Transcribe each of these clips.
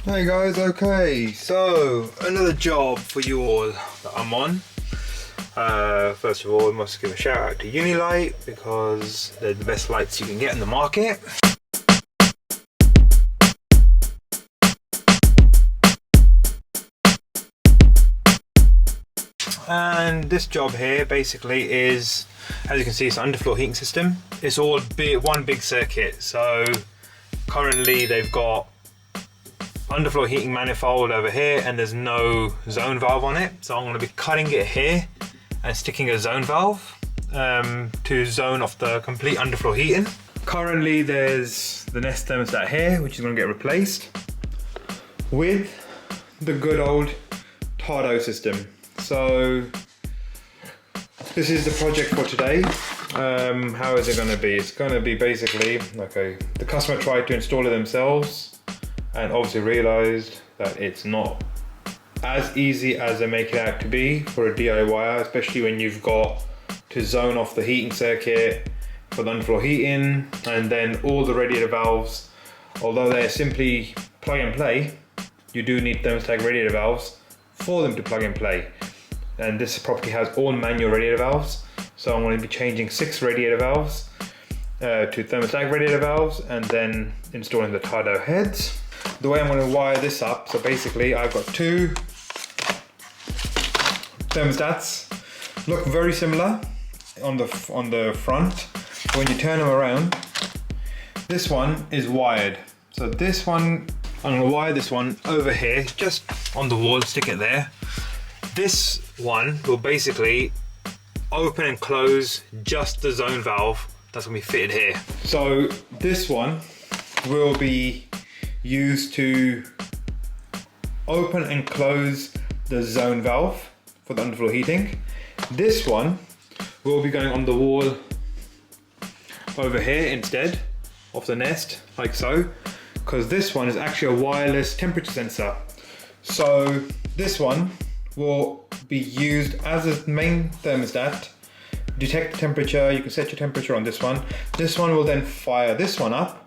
Hey guys, okay, so another job for you all that I'm on. First of all, I must give a shout out to Unilight because they're the best lights you can get in the market. And this job here basically is, as you can see, it's an underfloor heating system. It's all one big circuit. So currently they've got underfloor heating manifold over here and there's no zone valve on it. So I'm going to be cutting it here and sticking a zone valve to zone off the complete underfloor heating. Currently there's the Nest thermostat here, which is going to get replaced with the good old Tado system. So this is the project for today. How is it going to be? It's going to be basically, okay, the customer tried to install it themselves and obviously realized that it's not as easy as they make it out to be for a DIYer, especially when you've got to zone off the heating circuit for the underfloor heating, and then all the radiator valves, although they're simply plug and play, you do need thermostat radiator valves for them to plug and play. And this property has all manual radiator valves, so I'm going to be changing 6 radiator valves to thermostatic radiator valves and then installing the Tado heads. The way I'm going to wire this up, so basically I've got 2 thermostats, look very similar on the front. When you turn them around, this one is wired. So this one, I'm going to wire this one over here, just on the wall, stick it there. This one will basically open and close just the zone valve that's going to be fitted here. So this one will be used to open and close the zone valve for the underfloor heating. This one will be going on the wall over here instead of the Nest, like so, because this one is actually a wireless temperature sensor. So this one will be used as a main thermostat, detect the temperature. You can set your temperature on this one. This one will then fire this one up,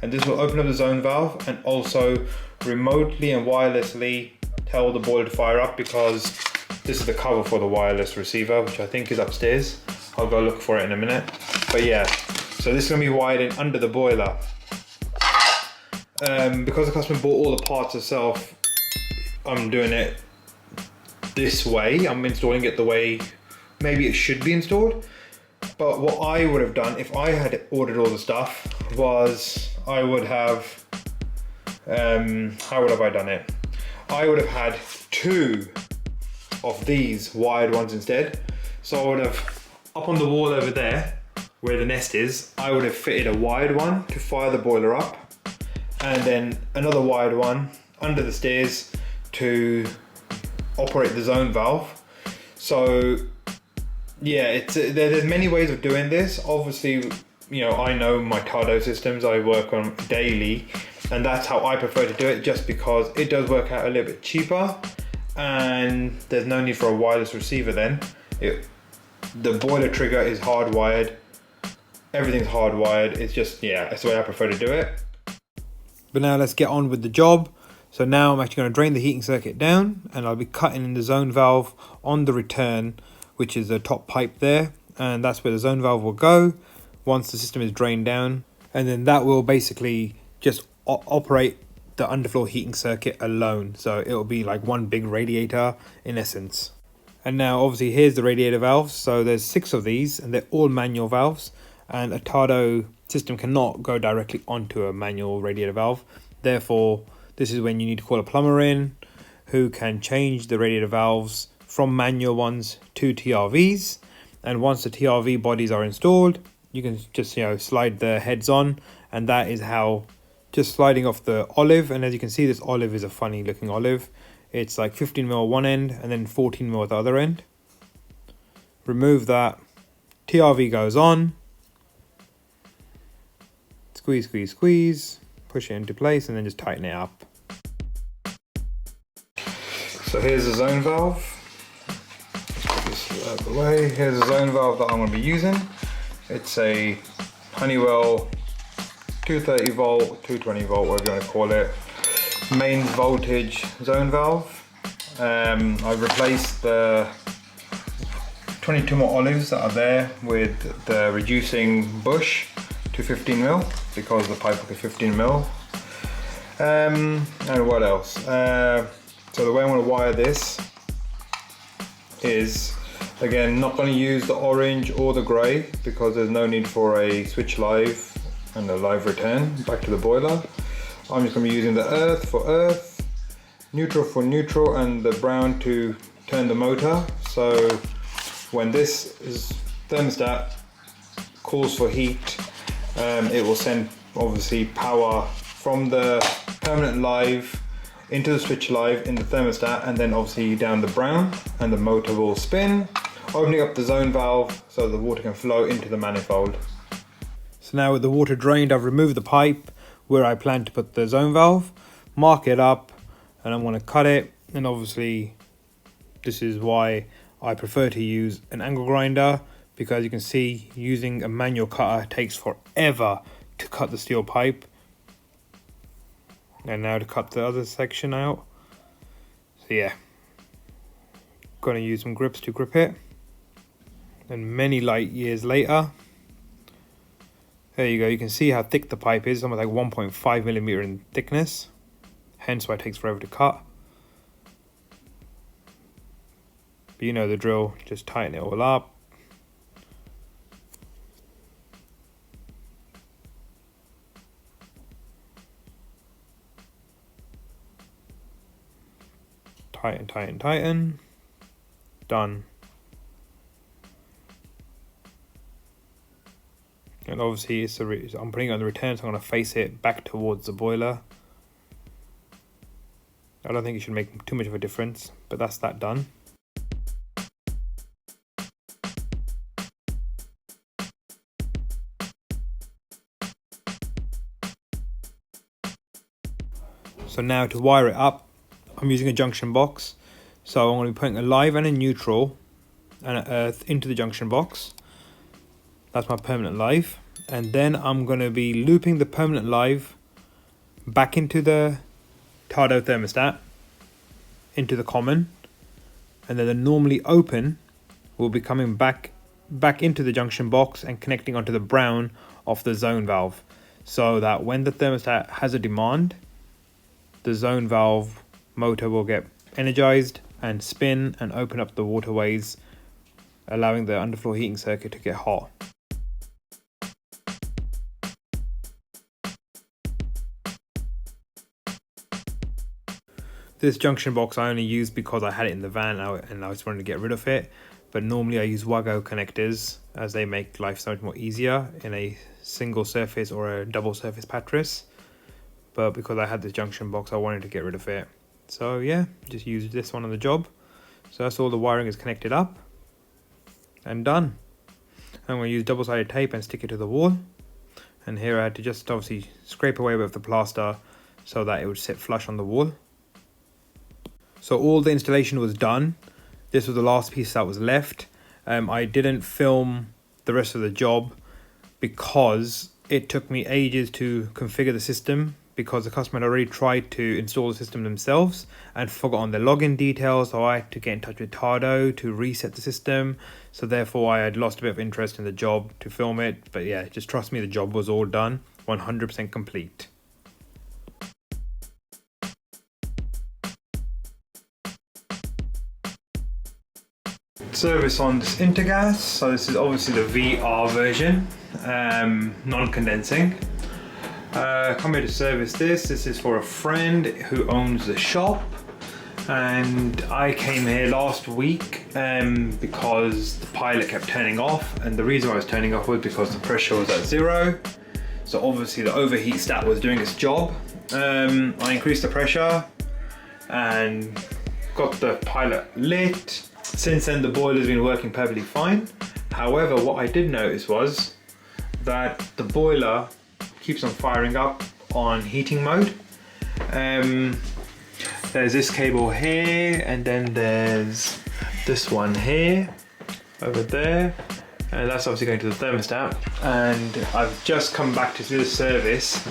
and this will open up the zone valve and also remotely and wirelessly tell the boiler to fire up, because this is the cover for the wireless receiver, which I think is upstairs. I'll go look for it in a minute. But yeah, so this is going to be wired in under the boiler. Because the customer bought all the parts herself, I'm doing it this way. I'm installing it the way maybe it should be installed. But what I would have done if I had ordered all the stuff was I would have, how would have I done it? I would have had 2 of these wired ones instead. So I would have, up on the wall over there where the Nest is, I would have fitted a wired one to fire the boiler up, and then another wired one under the stairs to operate the zone valve. So yeah, there's many ways of doing this. Obviously, you know, I know my Tado systems I work on daily, and that's how I prefer to do it, just because it does work out a little bit cheaper and there's no need for a wireless receiver then. The boiler trigger is hardwired, everything's hardwired. It's just, yeah, that's the way I prefer to do it. But now let's get on with the job. So now I'm actually going to drain the heating circuit down, and I'll be cutting in the zone valve on the return, which is the top pipe there, and that's where the zone valve will go once the system is drained down, and then that will basically just operate the underfloor heating circuit alone. So it'll be like one big radiator in essence. And now obviously here's the radiator valves. So there's 6 of these and they're all manual valves, and a Tado system cannot go directly onto a manual radiator valve. Therefore, this is when you need to call a plumber in who can change the radiator valves from manual ones to TRVs. And once the TRV bodies are installed, you can just, you know, slide the heads on, and that is how, just sliding off the olive. And as you can see, this olive is a funny looking olive. It's like 15mm one end and then 14mm at the other end. Remove that. TRV goes on. Squeeze, squeeze, squeeze. Push it into place and then just tighten it up. So here's the zone valve. Put this out of the way. Here's the zone valve that I'm going to be using. It's a Honeywell 230 volt, 220 volt, whatever you want to call it. mains voltage zone valve. I've replaced the 22 more olives that are there with the reducing Bosch to 15mm because the pipe hook is 15mm. And what else? So the way I'm going to wire this is, again, not going to use the orange or the grey because there's no need for a switch live and a live return back to the boiler. I'm just going to be using the earth for earth, neutral for neutral, and the brown to turn the motor. So when this is thermostat calls for heat, it will send obviously power from the permanent live into the switch live in the thermostat, and then obviously down the brown, and the motor will spin, opening up the zone valve so the water can flow into the manifold. So now with the water drained, I've removed the pipe where I plan to put the zone valve, mark it up, and I'm going to cut it. And obviously this is why I prefer to use an angle grinder, because you can see using a manual cutter takes forever to cut the steel pipe. And now to cut the other section out. So yeah, gonna use some grips to grip it. And many light years later, there you go, you can see how thick the pipe is, almost like 1.5mm in thickness, hence why it takes forever to cut. But you know the drill, just tighten it all up. Tighten, tighten, tighten. Done. And obviously I'm putting it on the return, so I'm going to face it back towards the boiler. I don't think it should make too much of a difference, but that's that done. So now to wire it up, I'm using a junction box. So I'm going to be putting a live and a neutral and an earth into the junction box. That's my permanent live. And then I'm going to be looping the permanent live back into the Tado thermostat, into the common. And then the normally open will be coming back into the junction box and connecting onto the brown of the zone valve. So that when the thermostat has a demand, the zone valve motor will get energized and spin and open up the waterways, allowing the underfloor heating circuit to get hot. This junction box I only used because I had it in the van and I just wanted to get rid of it. But normally I use Wago connectors, as they make life so much more easier in a single surface or a double surface pattress. But because I had this junction box, I wanted to get rid of it. So yeah, just use this one on the job. So that's all the wiring is connected up and done. I'm going to use double-sided tape and stick it to the wall. And here I had to just obviously scrape away with the plaster so that it would sit flush on the wall. So all the installation was done. This was the last piece that was left. I didn't film the rest of the job because it took me ages to configure the system, because the customer had already tried to install the system themselves and forgot on their login details, so I had to get in touch with Tado to reset the system. So therefore I had lost a bit of interest in the job to film it. But yeah, just trust me, the job was all done, 100% complete. Service on this Intergas. So this is obviously the VR version, non-condensing. Come here to service this. This is for a friend who owns the shop, and I came here last week because the pilot kept turning off, and the reason why it was turning off was because the pressure was at 0. So obviously the overheat stat was doing its job. I increased the pressure and got the pilot lit. Since then the boiler's been working perfectly fine. However, what I did notice was that the boiler keeps on firing up on heating mode. There's this cable here, and then there's this one here, over there, and that's obviously going to the thermostat. And I've just come back to do the service,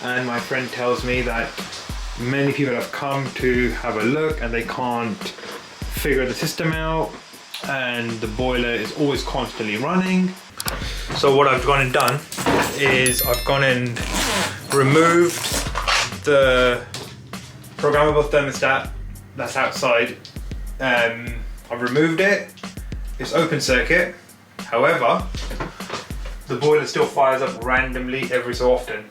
and my friend tells me that Many people have come to have a look and they can't figure the system out, and the boiler is always constantly running. So what I've gone and done is I've gone and removed the programmable thermostat that's outside. I've removed it. It's open circuit. However, the boiler still fires up randomly every so often.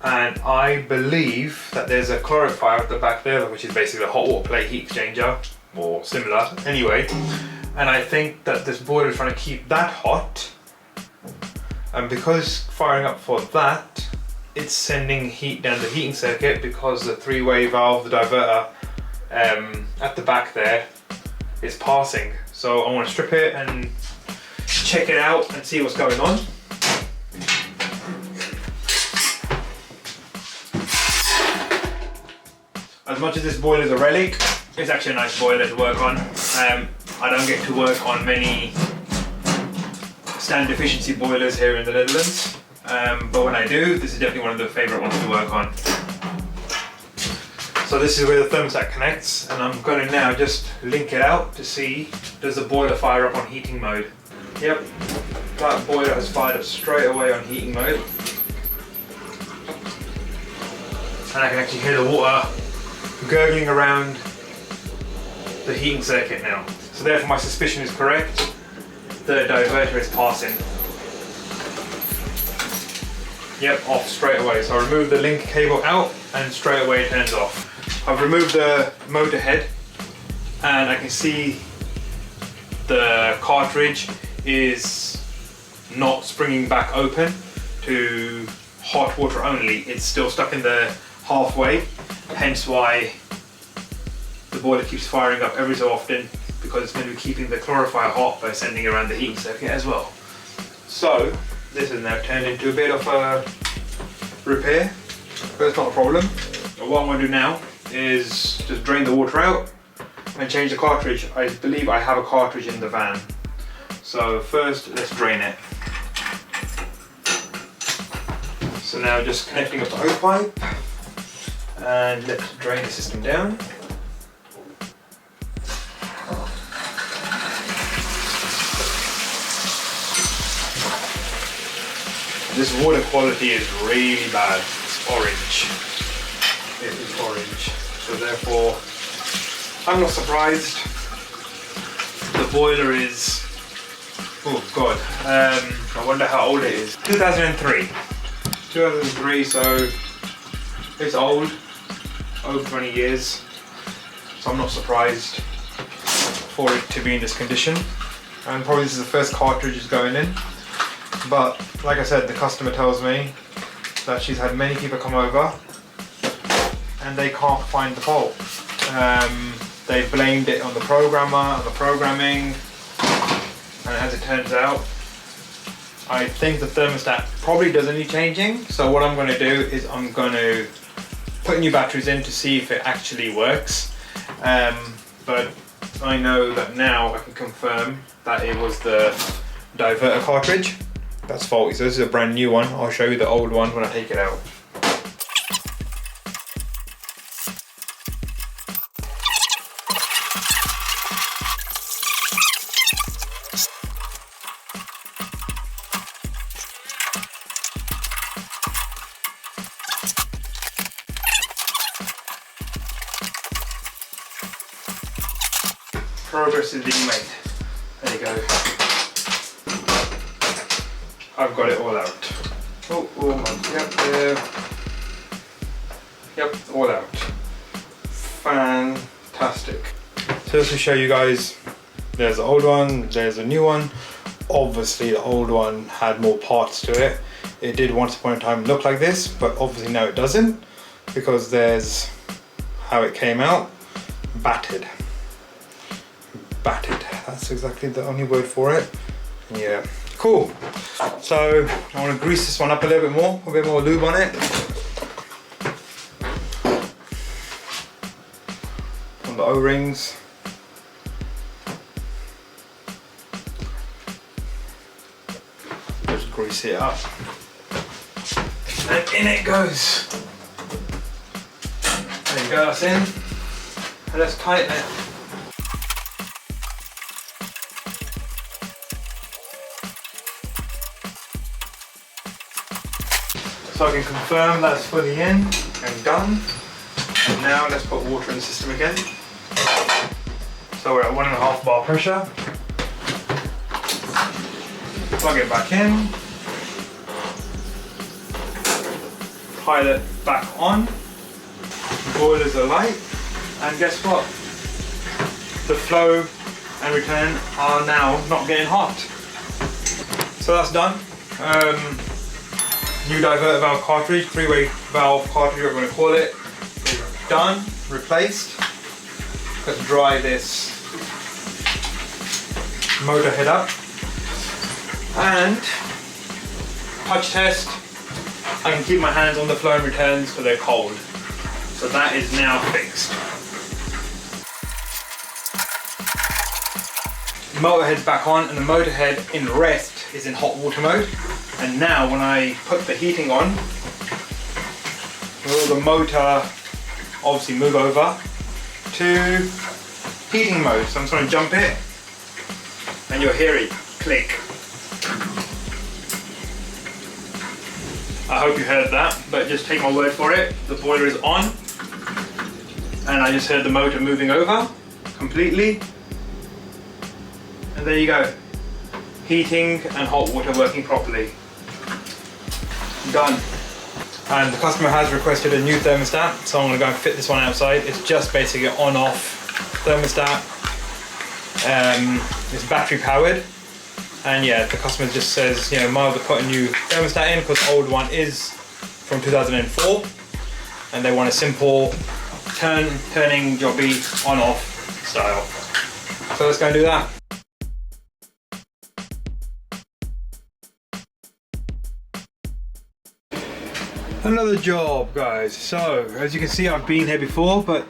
And I believe that there's a clarifier at the back there, which is basically a hot water plate heat exchanger, or similar anyway. And I think that this boiler is trying to keep that hot. And because firing up for that, it's sending heat down the heating circuit because the three-way valve, the diverter, at the back there is passing. So I want to strip it and check it out and see what's going on. As much as this boiler is a relic, it's actually a nice boiler to work on. I don't get to work on many standard efficiency boilers here in the Netherlands, but when I do, this is definitely one of the favourite ones to work on. So this is where the thermostat connects, and I'm going to now just link it out to see, does the boiler fire up on heating mode? Yep, that boiler has fired up straight away on heating mode. And I can actually hear the water gurgling around the heating circuit now. So therefore my suspicion is correct. The diverter is passing. Yep, off straight away. So I remove the link cable out and straight away it turns off. I've removed the motor head and I can see the cartridge is not springing back open to hot water only. It's still stuck in the halfway, hence why the boiler keeps firing up every so often, because it's going to be keeping the clarifier hot by sending around the heating circuit as well. So this has now turned into a bit of a repair, but it's not a problem. But what I'm going to do now is just drain the water out and change the cartridge. I believe I have a cartridge in the van. So first let's drain it. So now just connecting up the hose pipe and let's drain the system down. This water quality is really bad. It's orange. It is orange. So therefore, I'm not surprised. The boiler is, oh god, I wonder how old it is. 2003. 2003, so it's old, over 20 years. So I'm not surprised for it to be in this condition. And probably this is the first cartridge is going in. But like I said, the customer tells me that she's had many people come over and they can't find the fault. They blamed it on the programmer, on the programming, and as it turns out, I think the thermostat probably does need changing. So what I'm going to do is I'm going to put new batteries in to see if it actually works. But I know that now I can confirm that it was the diverter cartridge that's faulty. So this is a brand new one. I'll show you the old one when I take it out. Progress is being made. There you go. I've got it all out. Yep, all out. Fantastic. So just to show you guys, there's the old one, there's a new one. Obviously the old one had more parts to it. It did once upon a time look like this, but obviously now it doesn't, because there's how it came out. Battered. Battered. That's exactly the only word for it. Yeah. Cool. So I want to grease this one up a little bit more, a bit more lube on it. On the O-rings. Just grease it up. And in it goes. There you go, that's in. And let's tighten it. So I can confirm that's fully in and done. And now let's put water in the system again. So we're at 1.5 bar pressure. Plug it back in. Pilot back on. Boilers are light. And guess what? The flow and return are now not getting hot. So that's done. New divert valve cartridge, 3-way valve cartridge, we're going to call it, is done, replaced. Let's dry this motor head up. And touch test, I can keep my hands on the flow and returns because they're cold. So that is now fixed. Motor head's back on, and the motor head in rest is in hot water mode. And now when I put the heating on, will the motor obviously move over to heating mode. So I'm just going to jump it and you'll hear it click. I hope you heard that, but just take my word for it. The boiler is on and I just heard the motor moving over completely. And there you go. Heating and hot water working properly. Done. And the customer has requested a new thermostat, so I'm going to go and fit this one outside. It's just basically an on-off thermostat. It's battery powered, and yeah, the customer just says, you know, might to put a new thermostat in because the old one is from 2004, and they want a simple turning jobby on-off style. So let's go and do that. Another job, guys. So as you can see, I've been here before, but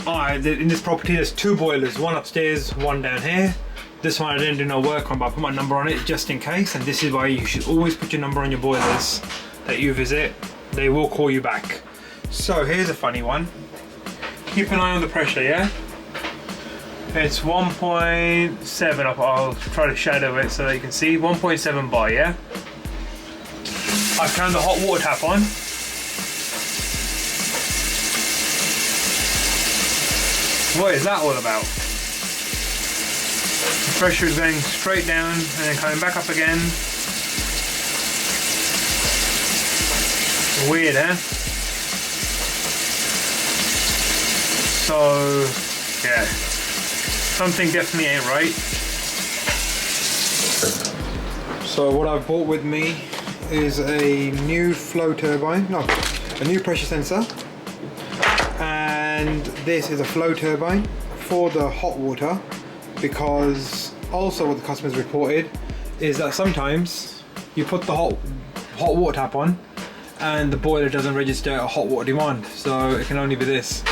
in this property there's 2 boilers, one upstairs, one down here. This one I didn't do no work on, but I put my number on it just in case, and this is why you should always put your number on your boilers that you visit. They will call you back. So here's a funny one. Keep an eye on the pressure, yeah? It's 1.7 up. I'll try to shadow it so that you can see. 1.7 bar, yeah? I turned the hot water tap on. What is that all about? The pressure is going straight down and then coming back up again. Weird, eh? So, yeah. Something definitely ain't right. So what I've brought with me is a new flow turbine, no, a new pressure sensor, and this is a flow turbine for the hot water, because also what the customers reported is that sometimes you put the hot water tap on and the boiler doesn't register a hot water demand, so it can only be this.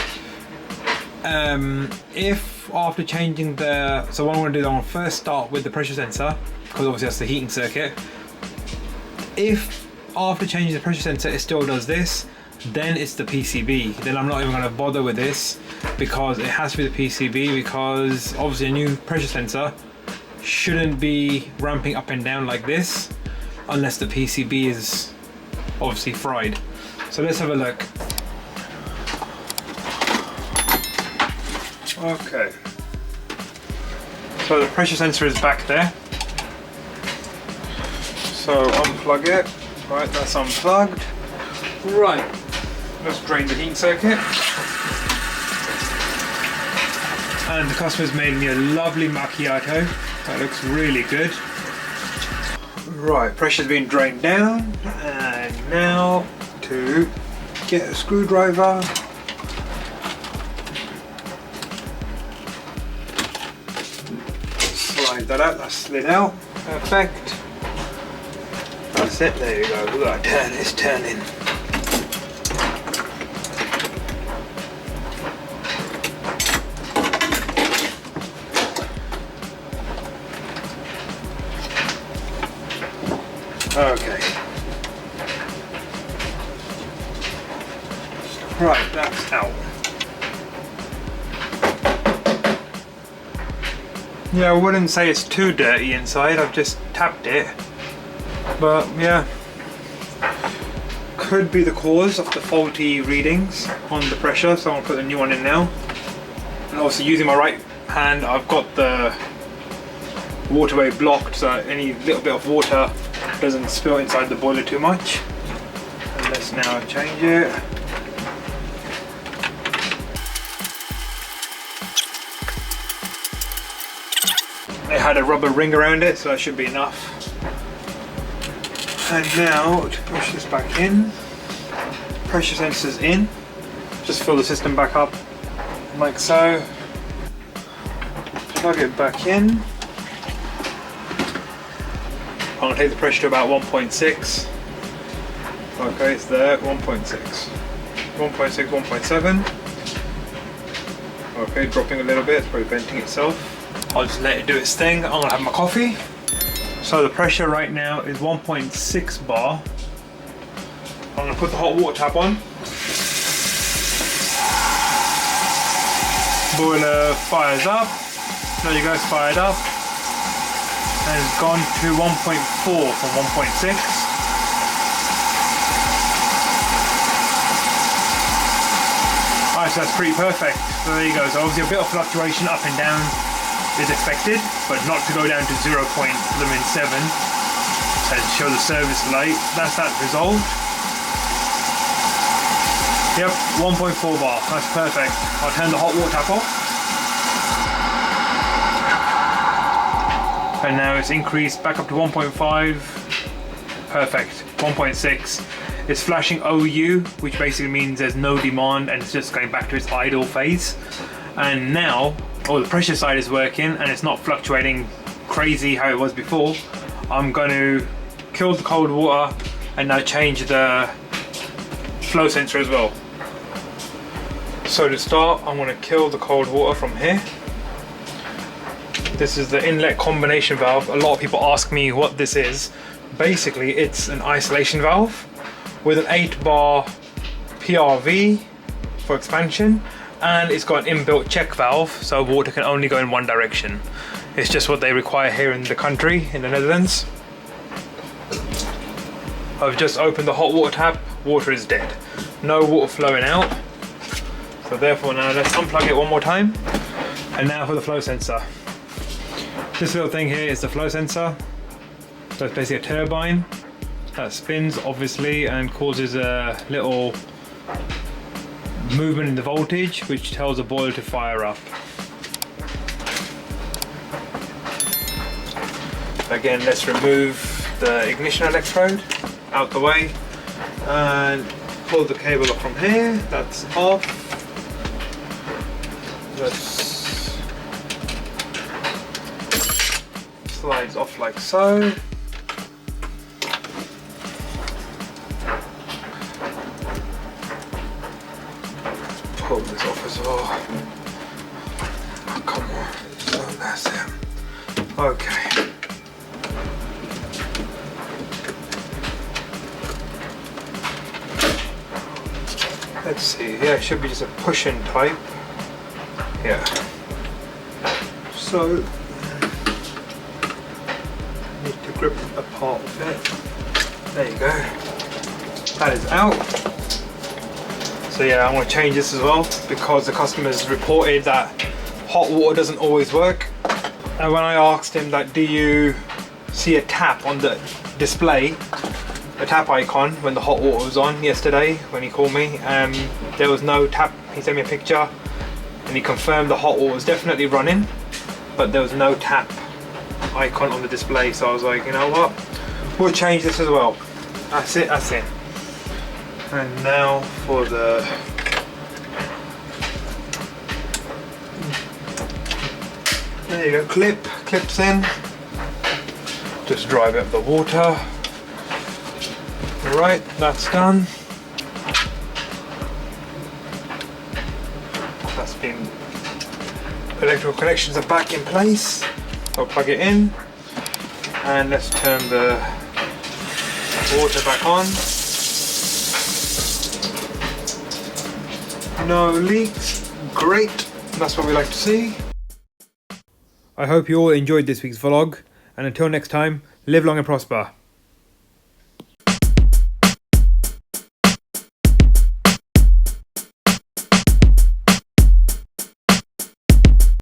If after changing so what I'm going to do, I'm going to first start with the pressure sensor, because obviously that's the heating circuit. If after changing the pressure sensor it still does this, then it's the PCB. Then I'm not even going to bother with this, because it has to be the PCB, because obviously a new pressure sensor shouldn't be ramping up and down like this unless the PCB is obviously fried. So let's have a look. Okay, so the pressure sensor is back there. So unplug it. Right, that's unplugged. Right, let's drain the heat circuit. And the customer's made me a lovely macchiato. That looks really good. Right, pressure's been drained down, and now to get a screwdriver. Slide that out, that's slid out. Perfect. That's it, there you go. We've got to turn this turning. Okay. Right, that's out. Yeah, I wouldn't say it's too dirty inside, I've just tapped it. But yeah, could be the cause of the faulty readings on the pressure, so I'm gonna put the new one in now. And obviously using my right hand, I've got the waterway blocked so any little bit of water doesn't spill inside the boiler too much. And let's now change it. It had a rubber ring around it, so that should be enough. And now to push this back in, pressure sensors in, just fill the system back up like so, plug it back in. I'm going to take the pressure to about 1.6. Okay, it's there, 1.6, 1.6, 1.7. Okay, dropping a little bit, it's probably venting itself. I'll just let it do its thing. I'm going to have my coffee. So the pressure right now is 1.6 bar. I'm going to put the hot water tap on. Boiler fires up. There you go, it's fired up. And it's gone to 1.4 from 1.6. Alright, so that's pretty perfect. So there you go. So obviously a bit of fluctuation up and down is expected, but not to go down to 0.7 and show the service light. That's that resolved. Yep, 1.4 bar, that's perfect. I'll turn the hot water tap off. And now it's increased back up to 1.5. Perfect, 1.6. It's flashing OU, which basically means there's no demand and it's just going back to its idle phase. And now, the pressure side is working and it's not fluctuating crazy how it was before. I'm going to kill the cold water and now change the flow sensor as well. So to start, I'm going to kill the cold water from here. This is the inlet combination valve. A lot of people ask me what this is. Basically, it's an isolation valve with an 8-bar PRV for expansion, and it's got an inbuilt check valve, so water can only go in one direction. It's just what they require here in the country, in the Netherlands. I've just opened the hot water tap, water is dead. No water flowing out. So therefore now let's unplug it one more time. And now for the flow sensor. This little thing here is the flow sensor. So it's basically a turbine that spins obviously and causes a little movement in the voltage which tells the boiler to fire up. Again, let's remove the ignition electrode out the way and pull the cable up from here. That's off. This slides off like so. Pull this off as well. Oh, come on. So that's it. Okay. Let's see. Yeah, it should be just a push-in type. Yeah. So need to grip a part of it. There you go. That is out. So yeah, I'm going to change this as well because the customers reported that hot water doesn't always work. And when I asked him that, do you see a tap on the display, a tap icon when the hot water was on yesterday when he called me, there was no tap. He sent me a picture and he confirmed the hot water was definitely running, but there was no tap icon on the display. So I was like, you know what, we'll change this as well. That's it, that's it. And now for the there you go, clips in, just drive up the water. Right, that's done. That's been, electrical connections are back in place. I'll plug it in and let's turn the water back on. No leaks. Great. That's what we like to see. I hope you all enjoyed this week's vlog, and until next time, live long and prosper.